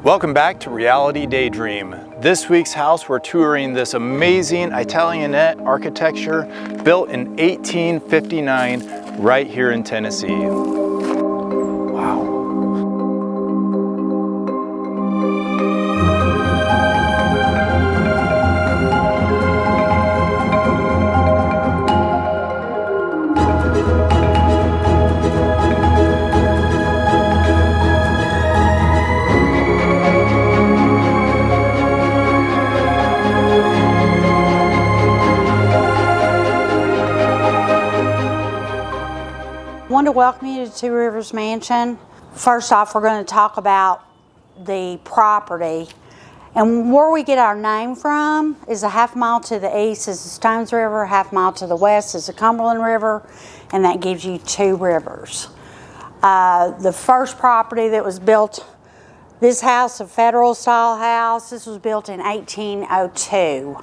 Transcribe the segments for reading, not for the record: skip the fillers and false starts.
Welcome back to Reality Daydream. This week's house, we're touring this amazing Italianate architecture built in 1859 right here in Tennessee. Wow. I want to welcome you to Two Rivers Mansion. First off, we're going to talk about the property. And where we get our name from is a half mile to the east is the Stones River, a half mile to the west is the Cumberland River, and that gives you two rivers. The first property that was built, this house, a federal style house, this was built in 1802.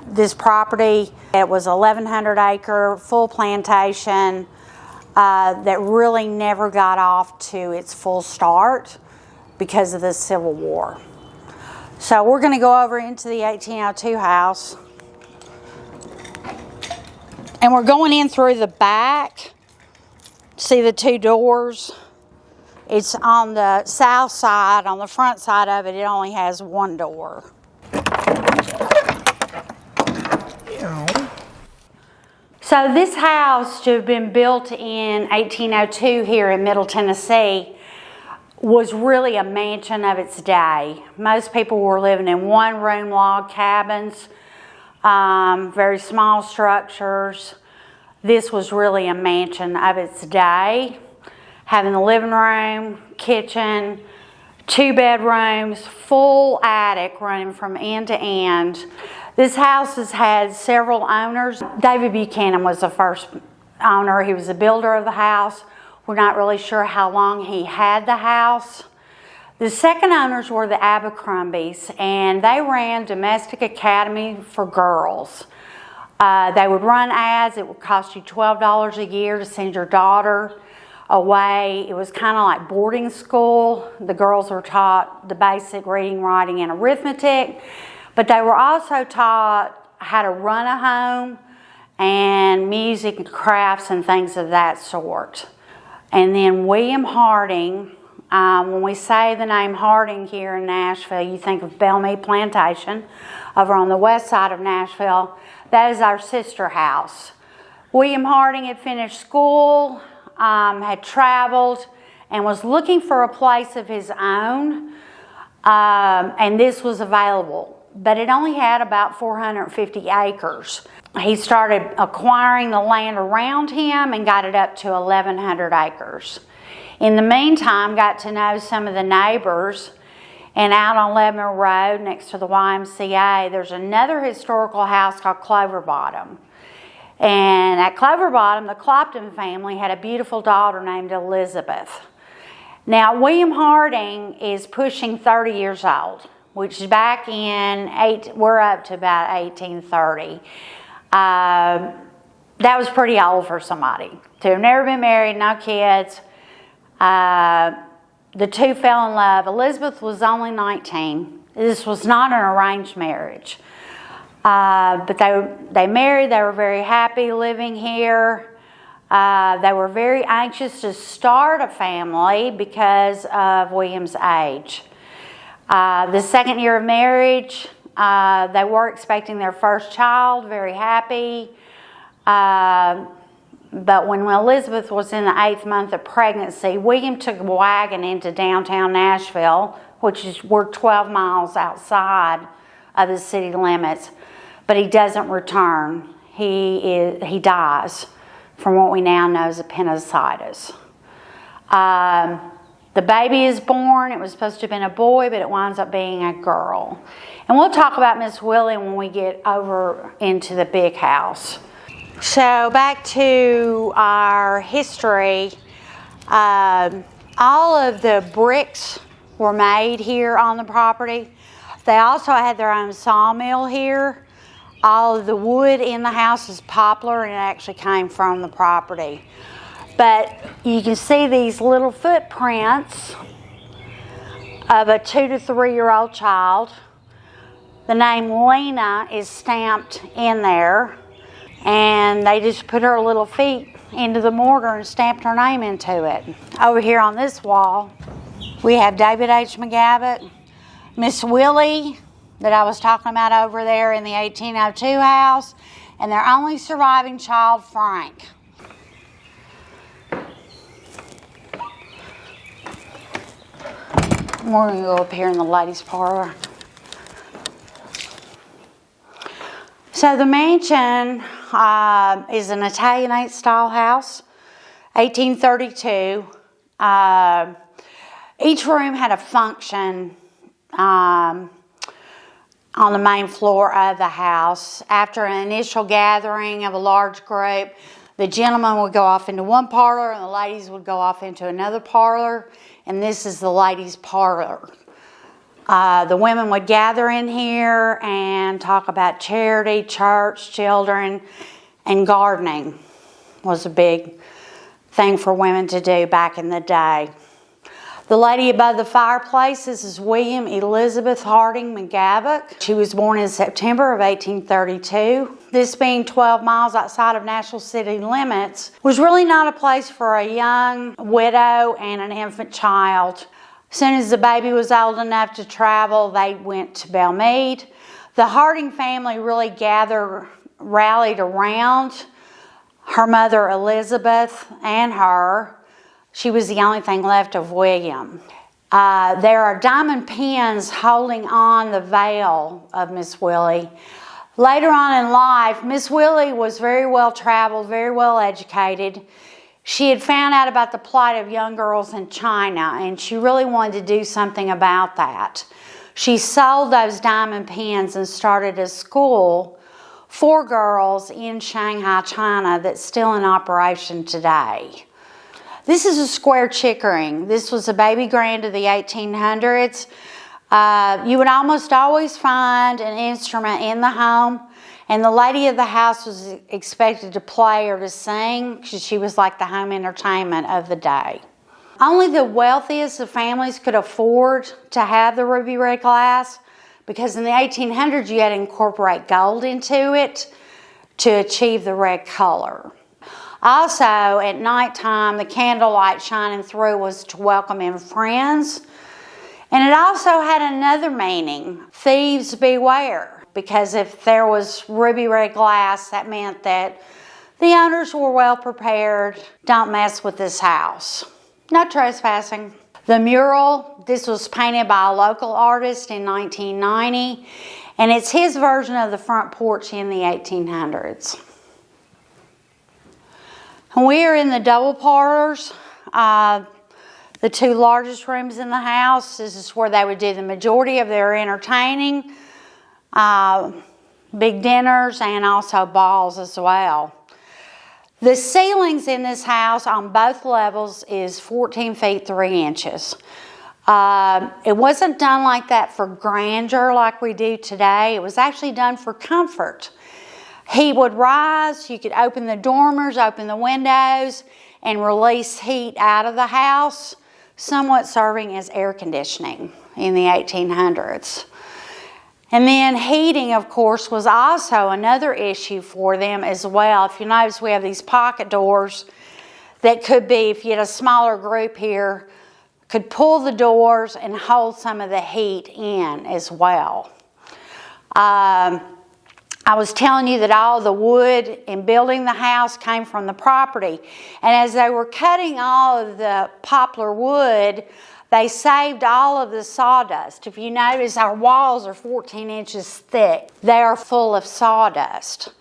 This property, it was 1,100 acre, full plantation, that really never got off to its full start because of the Civil War. So we're going to go over into the 1802 house. And we're going in through the back. See the two doors? It's on the south side. On the front side of it, it only has one door. So this house, to have been built in 1802 here in Middle Tennessee, was really a mansion of its day. Most people were living in one-room log cabins, very small structures. This was really a mansion of its day, having the living room, kitchen, 2 bedrooms, full attic running from end to end. This house has had several owners. David Buchanan was the first owner. He was the builder of the house. We're not really sure how long he had the house. The second owners were the Abercrombies, and they ran Domestic Academy for girls. They would run ads. It would cost you $12 a year to send your daughter away. It was kind of like boarding school. The girls were taught the basic reading, writing, and arithmetic. But they were also taught how to run a home and music and crafts and things of that sort. And then William Harding, when we say the name Harding here in Nashville, you think of Bellmead Plantation over on the west side of Nashville. That is our sister house. William Harding had finished school, had traveled, and was looking for a place of his own, and this was available. But it only had about 450 acres. He started acquiring the land around him and got it up to 1,100 acres. In the meantime, got to know some of the neighbors, and out on Lebanon Road next to the YMCA, there's another historical house called Clover Bottom. And at Clover Bottom, the Clopton family had a beautiful daughter named Elizabeth. Now, William Harding is pushing 30 years old, which is back in, we're up to about 1830. That was pretty old for somebody to have never been married, no kids. The two fell in love. Elizabeth was only 19. This was not an arranged marriage. But they married. They were very happy living here. They were very anxious to start a family because of William's age. The second year of marriage, they were expecting their first child, very happy. But when Elizabeth was in the 8th month of pregnancy, William took a wagon into downtown Nashville, we're 12 miles outside of the city limits, but he doesn't return. He dies from what we now know as appendicitis. The baby is born. It was supposed to have been a boy, but it winds up being a girl. And we'll talk about Miss Willie when we get over into the big house. So back to our history. All of the bricks were made here on the property. They also had their own sawmill here. All of the wood in the house is poplar, and it actually came from the property. But you can see these little footprints of a 2 to 3 year old child. The name Lena is stamped in there, and they just put her little feet into the mortar and stamped her name into it. Over here on this wall, we have David H. McGavitt, Miss Willie that I was talking about over there in the 1802 house, and their only surviving child, Frank. We're going to go up here in the ladies' parlor. So the mansion is an Italianate style house, 1832. Each room had a function on the main floor of the house. After an initial gathering of a large group, the gentlemen would go off into one parlor and the ladies would go off into another parlor, and this is the ladies' parlor. The women would gather in here and talk about charity, church, children, and gardening was a big thing for women to do back in the day. The lady above the fireplace, this is William Elizabeth Harding McGavitt. She was born in September of 1832. This being 12 miles outside of Nashville city limits was really not a place for a young widow and an infant child. As soon as the baby was old enough to travel, they went to Belmead. The Harding family really rallied around her mother Elizabeth and her. She was the only thing left of William. There are diamond pins holding on the veil of Miss Willie. Later on in life, Miss Willie was very well traveled, very well educated. She had found out about the plight of young girls in China, and she really wanted to do something about that. She sold those diamond pins and started a school for girls in Shanghai, China, that's still in operation today. This is a square chickering. This was a baby grand of the 1800s. You would almost always find an instrument in the home, and the lady of the house was expected to play or to sing because she was like the home entertainment of the day. Only the wealthiest of families could afford to have the ruby red glass, because in the 1800s you had to incorporate gold into it to achieve the red color. Also, at nighttime, the candlelight shining through was to welcome in friends. And it also had another meaning, thieves beware, because if there was ruby red glass, that meant that the owners were well prepared. Don't mess with this house. No trespassing. The mural, this was painted by a local artist in 1990, and it's his version of the front porch in the 1800s. We are in the double parlors, the two largest rooms in the house. This is where they would do the majority of their entertaining, big dinners, and also balls as well. The ceilings in this house on both levels is 14 feet 3 inches. It wasn't done like that for grandeur like we do today. It was actually done for comfort. Heat would rise, you could open the dormers, open the windows, and release heat out of the house, somewhat serving as air conditioning in the 1800s. And then heating, of course, was also another issue for them as well. If you notice, we have these pocket doors that could be, if you had a smaller group here, could pull the doors and hold some of the heat in as well. I was telling you that all the wood in building the house came from the property. And as they were cutting all of the poplar wood, they saved all of the sawdust. If you notice, our walls are 14 inches thick. They are full of sawdust.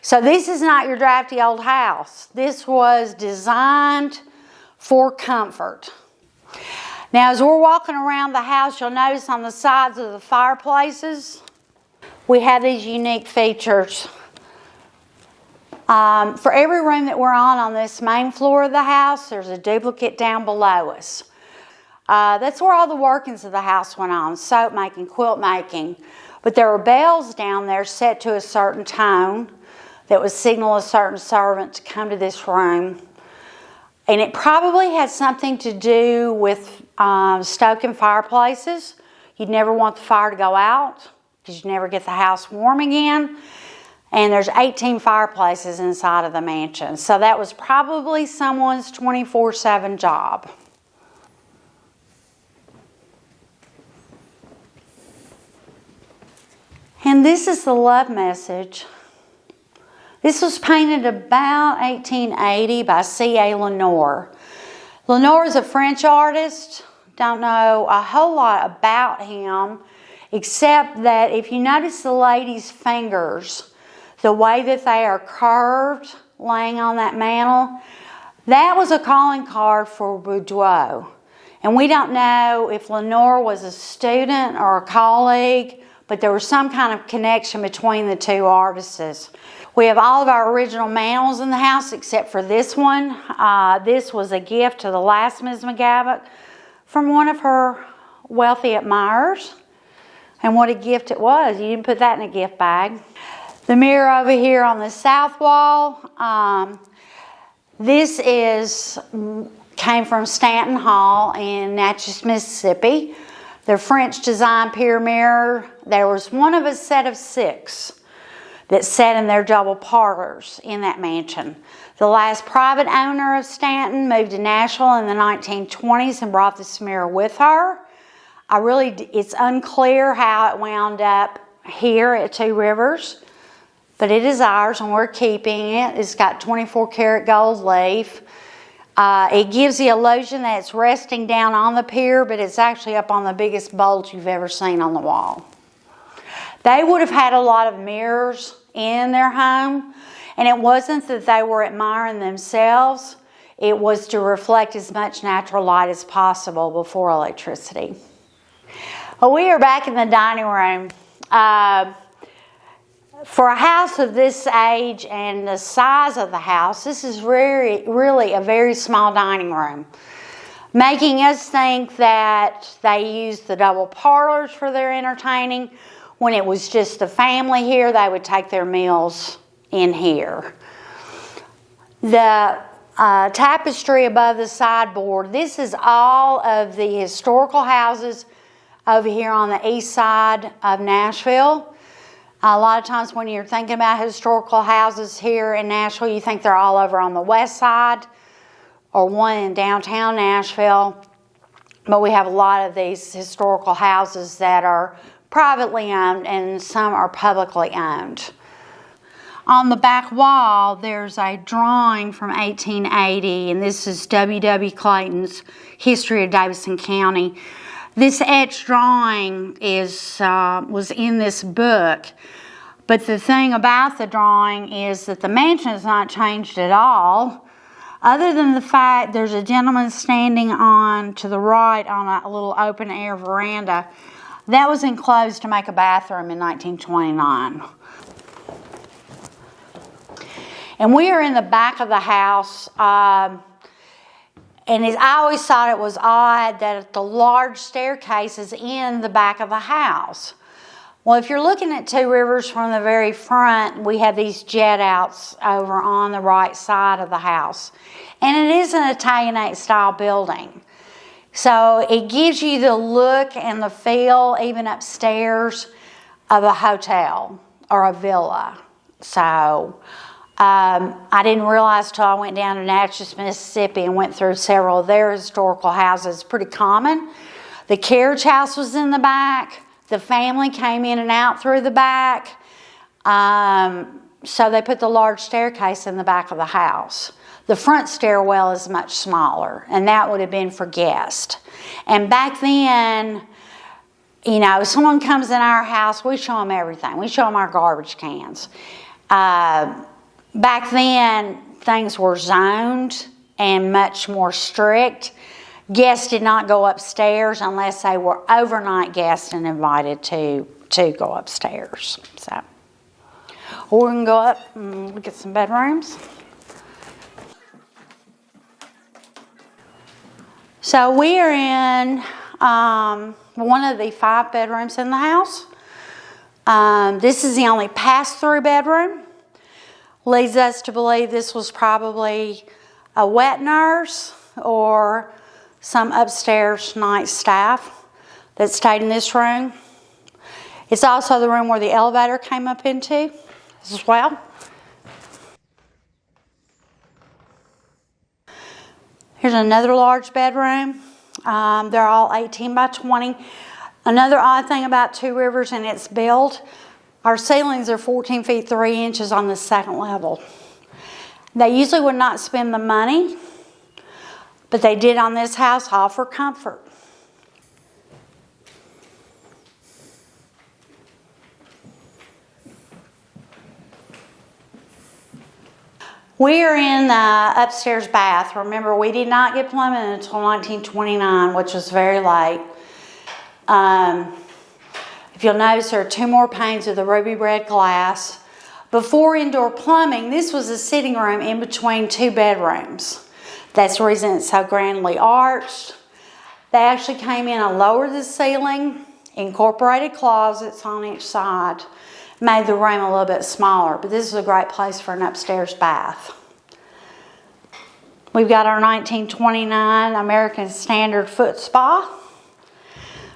So this is not your drafty old house. This was designed for comfort. Now, as we're walking around the house, you'll notice on the sides of the fireplaces, we have these unique features. For every room that we're on this main floor of the house, there's a duplicate down below us. That's where all the workings of the house went on, soap making, quilt making. But there were bells down there set to a certain tone that would signal a certain servant to come to this room. And it probably had something to do with stoking fireplaces. You'd never want the fire to go out because you never get the house warm again. And there's 18 fireplaces inside of the mansion. So that was probably someone's 24/7 job. And this is the love message. This was painted about 1880 by C.A. Lenoir. Lenoir is a French artist. Don't know a whole lot about him, except that if you notice the lady's fingers, the way that they are curved laying on that mantle, that was a calling card for boudoir. And we don't know if Lenoir was a student or a colleague, but there was some kind of connection between the two artists. We have all of our original mantles in the house except for this one. This was a gift to the last Ms. McGavock from one of her wealthy admirers. And what a gift it was. You didn't put that in a gift bag. The mirror over here on the south wall, this came from Stanton Hall in Natchez, Mississippi. The French design pier mirror. There was one of a set of 6 that sat in their double parlors in that mansion. The last private owner of Stanton moved to Nashville in the 1920s and brought this mirror with her. It's unclear how it wound up here at Two Rivers. But it is ours and we're keeping it. It's got 24 karat gold leaf. It gives the illusion that it's resting down on the pier, but it's actually up on the biggest bulge you've ever seen on the wall. They would have had a lot of mirrors in their home, and it wasn't that they were admiring themselves. It was to reflect as much natural light as possible before electricity. Well, we are back in the dining room. For a house of this age and the size of the house, this is really a very small dining room, making us think that they used the double parlors for their entertaining. When it was just the family here, they would take their meals in here. The tapestry above the sideboard, this is all of the historical houses over here on the east side of Nashville. A lot of times when you're thinking about historical houses here in Nashville, you think they're all over on the west side or one in downtown Nashville. But we have a lot of these historical houses that are privately owned and some are publicly owned. On the back wall, there's a drawing from 1880, and this is W.W. Clayton's History of Davidson County. This etched drawing was in this book, but the thing about the drawing is that the mansion has not changed at all, other than the fact there's a gentleman standing to the right on a little open-air veranda. That was enclosed to make a bathroom in 1929. And we are in the back of the house. And I always thought it was odd that the large staircase is in the back of the house. Well, if you're looking at Two Rivers from the very front, we have these jet outs over on the right side of the house. And it is an Italianate style building. So it gives you the look and the feel, even upstairs, of a hotel or a villa. So I didn't realize till I went down to Natchez, Mississippi and went through several of their historical houses. Pretty common. The carriage house was in the back. The family came in and out through the back. So they put the large staircase in the back of the house. The front stairwell is much smaller, and that would have been for guests. And back then, if someone comes in our house, we show them everything. We show them our garbage cans. Back then, things were zoned and much more strict. Guests did not go upstairs unless they were overnight guests and invited to go upstairs. So, we're going to go up and look at some bedrooms. So we are in one of the 5 bedrooms in the house. This is the only pass-through bedroom. Leads us to believe this was probably a wet nurse or some upstairs night staff that stayed in this room. It's also the room where the elevator came up into as well. Here's another large bedroom. They're all 18 by 20. Another odd thing about Two Rivers and its build, our ceilings are 14 feet 3 inches on the second level. They usually would not spend the money, but they did on this house, all for comfort. We are in the upstairs bath. Remember, we did not get plumbing until 1929, which was very late. If you'll notice, there are 2 more panes of the ruby red glass. Before indoor plumbing, this was a sitting room in between 2 bedrooms. That's the reason it's so grandly arched. They actually came in and lowered the ceiling, incorporated closets on each side, made the room a little bit smaller, but this is a great place for an upstairs bath. We've got our 1929 American Standard foot spa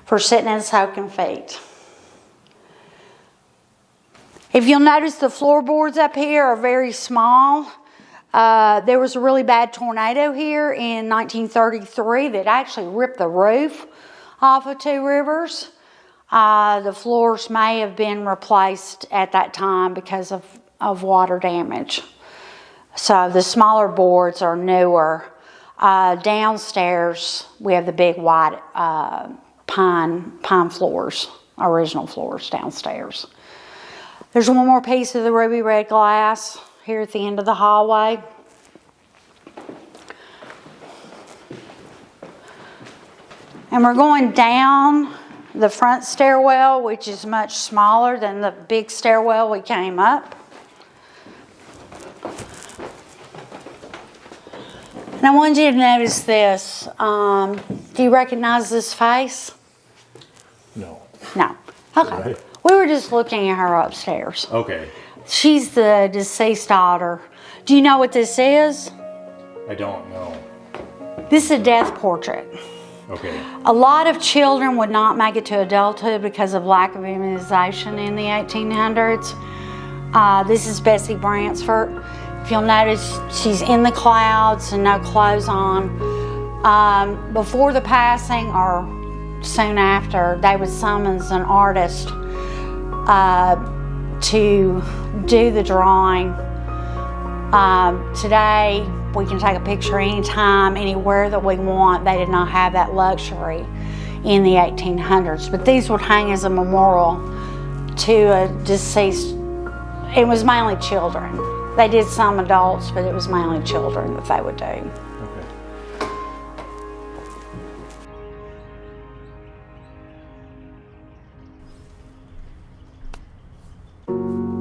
for sitting and soaking feet. If you'll notice, the floorboards up here are very small. There was a really bad tornado here in 1933 that actually ripped the roof off of Two Rivers. The floors may have been replaced at that time because of water damage. So the smaller boards are newer. Downstairs, we have the big white pine floors, original floors downstairs. There's one more piece of the ruby red glass here at the end of the hallway. And we're going down the front stairwell, which is much smaller than the big stairwell we came up. And I wanted you to notice this. Do you recognize this face? No. No. Okay. Right. We were just looking at her upstairs. Okay. She's the deceased daughter. Do you know what this is? I don't know. This is a death portrait. Okay. A lot of children would not make it to adulthood because of lack of immunization in the 1800s. This is Bessie Bransford. If you'll notice, she's in the clouds and no clothes on. Before the passing or soon after, they would summons an artist to do the drawing. Today, we can take a picture anytime, anywhere that we want. They did not have that luxury in the 1800s, but these would hang as a memorial to a deceased. It was mainly children. They did some adults, but it was mainly children that they would do. Okay.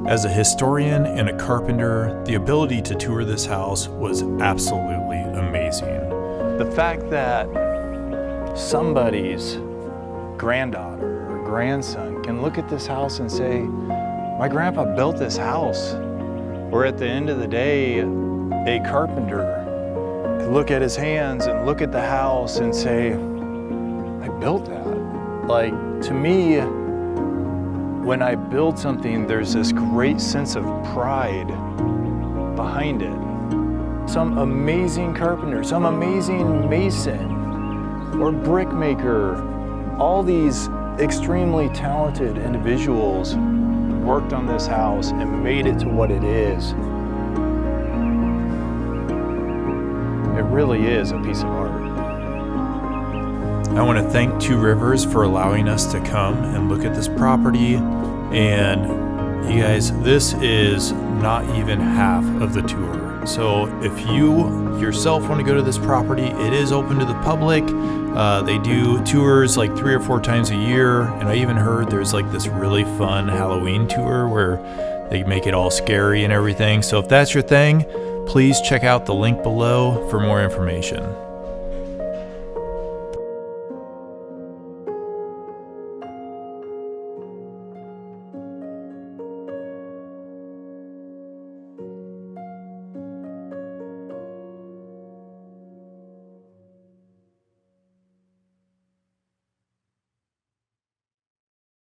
As a historian and a carpenter, the ability to tour this house was absolutely amazing. The fact that somebody's granddaughter or grandson can look at this house and say, my grandpa built this house. Or at the end of the day, a carpenter could look at his hands and look at the house and say, I built that. Like, to me, when I build something, there's this great sense of pride behind it. Some amazing carpenter, some amazing mason or brickmaker, all these extremely talented individuals worked on this house and made it to what it is. It really is a piece of art. I want to thank Two Rivers for allowing us to come and look at this property. And you guys, this is not even half of the tour. So if you yourself want to go to this property, it is open to the public. They do tours like 3 or 4 times a year. And I even heard there's like this really fun Halloween tour where they make it all scary and everything. So if that's your thing, please check out the link below for more information.